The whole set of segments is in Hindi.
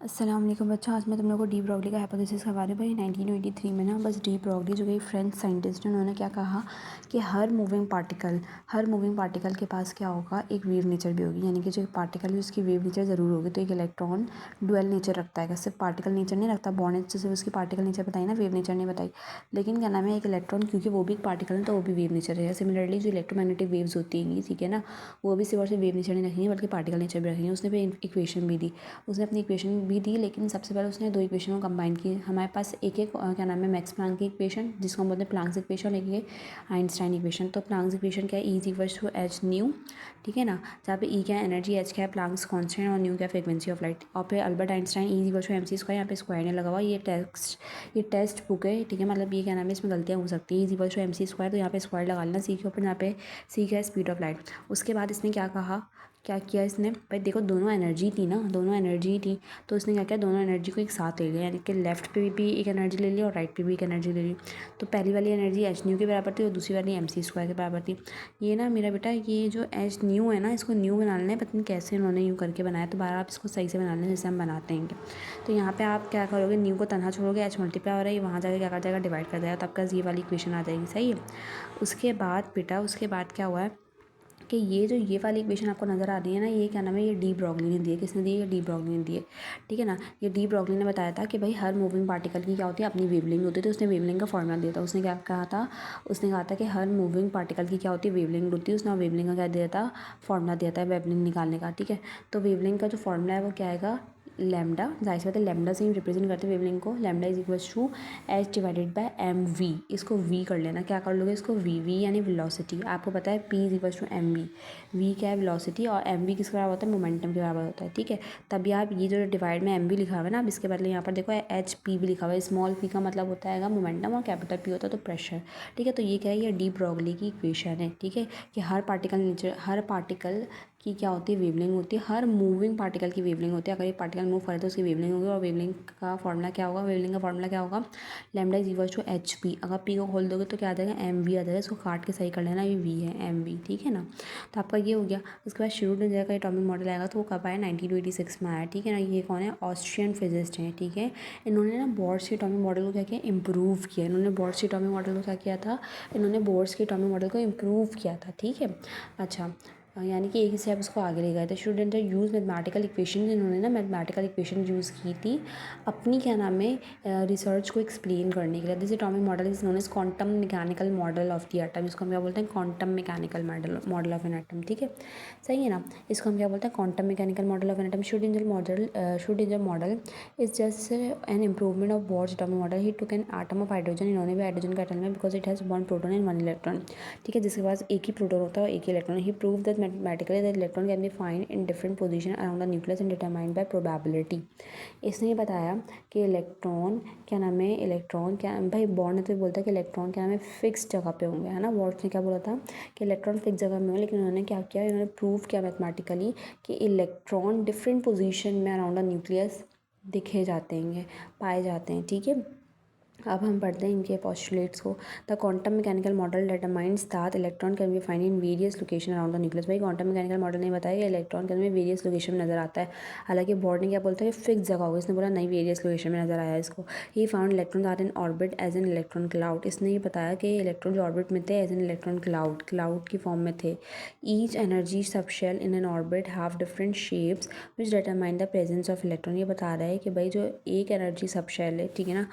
अस्सलाम वालेकुम बच्चों। आज मैं तुम लोग को डी ब्रॉगली का हाइपोथेसिस करवा रही हूँ। भाई 1983 में ना बस डी ब्रॉगली जो कि फ्रेंच साइंटिस्ट है, उन्होंने क्या कहा कि हर मूविंग पार्टिकल के पास क्या होगा, एक वेव नेचर भी होगी। यानी कि जो पार्टिकल है उसकी वेव नेचर ज़रूर होगी। तो एक इलेक्ट्रॉन डुअल नेचर रखता है, सिर्फ पार्टिकल नेचर नहीं रखता। बॉन्ड से सिर्फ उसकी पार्टिकल नेचर बताई ना, वेव नेचर नहीं बताई। लेकिन क्या नाम है, एक इलेक्ट्रॉन क्योंकि वो भी एक पार्टिकल है तो वो भी वेव नेचर है। सिमिलरली जो इलेक्ट्रोमैग्नेटिक वेव्स होती हैं, ठीक है ना, वो भी सिर्फ और सिर्फ वेव नेचर नहीं रखेंगे बल्कि पार्टिकल नेचर भी रखेंगे। उसने भी इक्वेशन भी दी, लेकिन सबसे पहले उसने दो इक्वेशन को कंबाइन की। हमारे पास एक क्या नाम है, मैक्स प्लांक की इक्वेशन जिसको हम बोलते हैं प्लांक्स इक्वेशन, एक ये आइंस्टाइन इक्वेशन। तो प्लांक्स इक्वेशन क्या है, E is equals to h nu, ठीक है ना, जहाँ पे ई क्या है एनर्जी, एच क्या है प्लांक्स कांस्टेंट और न्यू क्या है फ्रीक्वेंसी ऑफ लाइट। और फिर Albert Einstein E is equals to m c square, यहाँ पे स्क्वायर नहीं लगा हुआ। ये टेस्ट बुक है, ठीक है, मतलब ये क्या नाम है, इसमें गलतियाँ हो सकती हैं। E is equals to m c square, तो यहाँ पे स्क्वायर लगा लेना सी के ऊपर, यहाँ पे सी क्या है स्पीड ऑफ लाइट। उसके बाद इसने क्या कहा, क्या किया इसने, भाई देखो दोनों एनर्जी थी ना, दोनों एनर्जी थी, तो इसने क्या किया, दोनों एनर्जी को एक साथ ले लिया। यानी कि लेफ्ट पे भी एक एनर्जी ले ली और राइट पे भी एक एनर्जी ले ली। तो पहली वाली एनर्जी एच न्यू के बराबर थी और दूसरी वाली एम सी स्क्वायर के बराबर थी। ये ना मेरा बेटा, ये जो एच न्यू है ना, इसको न्यू बना लेना है, पता नहीं कैसे उन्होंने यूँ करके बनाया। तो बार आप इसको सही से बना लेना जैसे हम बनाते हैं। तो यहाँ पे आप क्या करोगे, न्यू को तनहा छोड़ोगे, एच मल्टीप्लाई हो रहा है, वहाँ जाकर क्या कर जाएगा, डिवाइड कर जाएगा। तो आपका ये वाली इक्वेशन आ जाएगी, सही है। उसके बाद बेटा, उसके बाद क्या हुआ है कि ये वाली इक्वेशन आपको नज़र आ रही है ना, ये क्या नाम है, ये डी ब्रॉगली ने दी है। किसने दी है, डी ब्रॉगली ने दी है, ठीक है ना। ये डी ब्रॉगली ने बताया था कि भाई हर मूविंग पार्टिकल की क्या होती है, अपनी वेवलेंथ होती है। तो उसने वेवलेंथ का फॉर्मूला दिया था। उसने क्या कहा था, उसने कहा था कि हर मूविंग पार्टिकल की क्या होती है, वेवलेंथ होती है। उसने वेवलेंथ का क्या दिया था, फॉर्मूला दिया था वेवलेंथ निकालने का, ठीक है। तो वेवलेंथ का जो फॉर्मूला है वो क्या आएगा, लैम्डा, जाहिर सी बात है लैम्डा से ही रिप्रेजेंट करते हैं वेवलेंथ को। Lambda is equals to h divided by m v. इसको वी कर लेना, क्या कर लोगे इसको, वी यानी वेलोसिटी। आपको पता है p is equals to m v. V क्या है वेलोसिटी, और एम वी किसके बराबर होता है, मोमेंटम के बराबर होता है, ठीक है। तभी आप ये जो डिवाइड में एम वी लिखा हुआ है ना, अब इसके बदले यहाँ पर देखो एच पी भी लिखा हुआ है। स्मॉल पी का मतलब होता है मोमेंटम और कैपिटल पी होता है तो प्रेशर, ठीक है। तो ये क्या है, ये डी ब्रॉगली की इक्वेशन है, ठीक है, कि हर पार्टिकल की क्या होती है, वेवलेंथ होती है। हर मूविंग पार्टिकल की वेवलेंथ होती है। अगर एक पार्टिकल मूव करे तो उसकी वेवलेंथ होगी, और वेवलेंथ का फॉर्मूला क्या होगा, वेवलेंथ का फॉर्मूला क्या होगा, lambda is equals to h p. अगर पी को खोल दोगे तो क्या आ जाएगा, एम वी आ जाएगा। इसको काट के सही कर लेना, ये वी है, एम वी, ठीक है ना। तो आपका ये हो गया। उसके बाद श्रोडिंगर का एटॉमिक मॉडल आएगा, तो वो कब आया, 1926 में आया, ठीक है ना। ये कौन है, ऑस्ट्रियन फिजिस्ट हैं, ठीक है। इन्होंने ना बोर्ड्स के एटॉमिक मॉडल को क्या किया, इम्प्रूव किया। इन्होंने बोर्ड्स के एटॉमिक मॉडल को क्या किया था, इन्होंने बोर्ड्स के एटॉमिक मॉडल को इम्प्रूव किया था, ठीक है। अच्छा, यानी कि एक स्टेप उसको आगे ले गए थे। स्टूडेंट यूज़ मैथमेटिकल इक्वेशन, इन्होंने ना मैथमेटिकल इक्वेशन यूज़ की थी अपनी क्या नाम है, रिसर्च को एक्सप्लेन करने के लिए। This atomic model is known as quantum mechanical model of the atom. इसको हम क्या बोलते हैं, quantum mechanical model of an atom, ठीक है, सही है ना। इसको हम क्या बोलते हैं, quantum mechanical model of an atom. Schrodinger model is just an improvement of boards atomic model. He took an atom of hydrogen, इन्होंने भी हाइड्रोजन का एटम में, because it has one proton and one electron, ठीक है, जिसके पास एक ही प्रोटॉन होता है और एक ही electron. He prove that mathematically that electron can be find in different position around the nucleus and determined by probability. इसने ये बताया कि इलेक्ट्रॉन क्या नाम है, इलेक्ट्रॉन क्या भाई, बॉर्ड ने तो बोलता है कि इलेक्ट्रॉन क्या नाम है, फिक्स जगह पे होंगे, है ना। बॉर्ड ने क्या बोला था कि इलेक्ट्रॉन फिक्स जगह में होंगे, लेकिन उन्होंने क्या किया, इन्होंने प्रूव किया मैथमेटिकली कि इलेक्ट्रॉन डिफरेंट पोजीशन में अराउंड द न्यूक्लियस दिखे जाते हैं, पाए जाते हैं, ठीक है। अब हम पढ़ते हैं इनके पोस्टुलेट्स को। The quantum mechanical model determines that electron can be find in various location around the nucleus. भाई क्वांटम मैकेनिकल मॉडल ने बताया कि इलेक्ट्रॉन के में वेरियस लोकेशन में नजर आता है। हालांकि बोर्ड ने क्या बोलता है कि फिक्स जगह होगी, इसने बोला नहीं वेरियस लोकेशन में नजर आया इसको। He found electron are in orbit as an electron cloud. इसने ये बताया कि इलेक्ट्रॉन जो ऑर्बिट में थे एज एन इलेक्ट्रॉन क्लाउड की फॉर्म में थे। Each energy subshell in an orbit have different shapes which determine the presence of electron. ये बता रहा है कि भाई जो एक एनर्जी सबशेल है, ठीक है ना,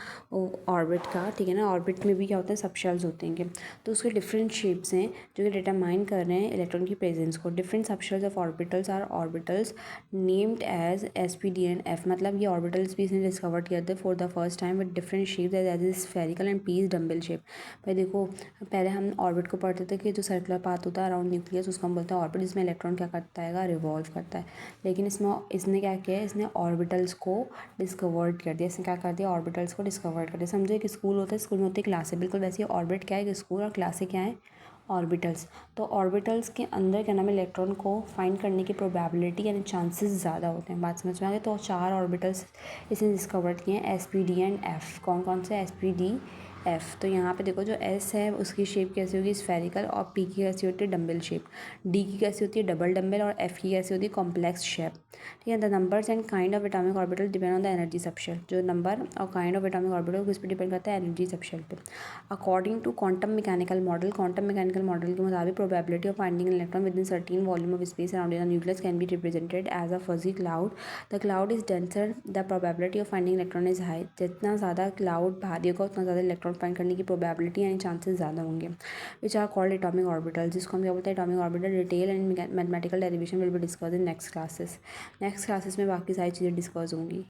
ऑर्बिट का, ठीक है ना, ऑर्बिट में भी क्या होता है, सबशेल्स होते हैं, तो उसके डिफरेंट शेप्स हैं जो कि डिटरमाइन कर रहे हैं इलेक्ट्रॉन की प्रेजेंस को। Different subshells of orbitals are orbitals named as s p d and f. मतलब ये ऑर्बिटल्स भी इसने डिस्कवर किया था for the first time with different shapes as a spherical and p is dumbbell shape. भाई देखो, पहले हम ऑर्बिट को पढ़ते थे कि जो सर्कुलर पाथ होता है अराउंड न्यूक्लियस उसको हम बोलते हैं ऑर्बिट, जिसमें इलेक्ट्रॉन क्या करता है, रिवॉल्व करता है। लेकिन इसने क्या किया है, इसने ऑर्बिटल्स को डिस्कवर्ड कर दिया। इसने क्या कर दिया, ऑर्बिटल्स को डिस्कवर्ड कर दिया। समझो एक स्कूल होता है, स्कूल में होती है क्लासें, बिल्कुल वैसे ही ऑर्बिट क्या है, एक स्कूल, और क्लासें क्या है, ऑर्बिटल्स। तो ऑर्बिटल्स के अंदर क्या नाम है, इलेक्ट्रॉन को फाइंड करने की प्रोबेबिलिटी यानी चांसेस ज़्यादा होते हैं। बात समझ में आ गई। तो 4 ऑर्बिटल्स इसने डिस्कवर किए हैं, S p d and F. कौन कौन से, एस पी डी एफ। तो यहाँ पे देखो जो एस है उसकी शेप कैसी होगी, स्फेरिकल, और पी की कैसी होती है, डम्बल शेप, डी की कैसी होती है, डबल डम्बल, और एफ की कैसी होती है, कॉम्प्लेक्स शेप। ठीक है। The numbers and kind of atomic orbital depend on the energy subshell. जो नंबर और काइंड ऑफ एटॉमिक ऑर्बिटल किस पे डिपेंड करता है, एनर्जी सबशेल पे। According to quantum mechanical model, quantum mechanical model के मुताबिक probability of finding electron within certain volume of space around the nucleus can be represented as a fuzzy cloud. The cloud is denser, the probability of finding electron is high. जितना ज़्यादा क्लाउड भारी होगा उतना ज़्यादा इलेक्ट्रॉन फाइंड करने की प्रोबेबिलिटी यानी चांसेस ज़्यादा होंगे। Which are called atomic orbital, जिसको हम क्या बोलते हैं, atomic orbital. Detail and mathematical derivation will be discuss in next classes. Next classes में बाकी सारी चीज़ें डिस्कस होंगी।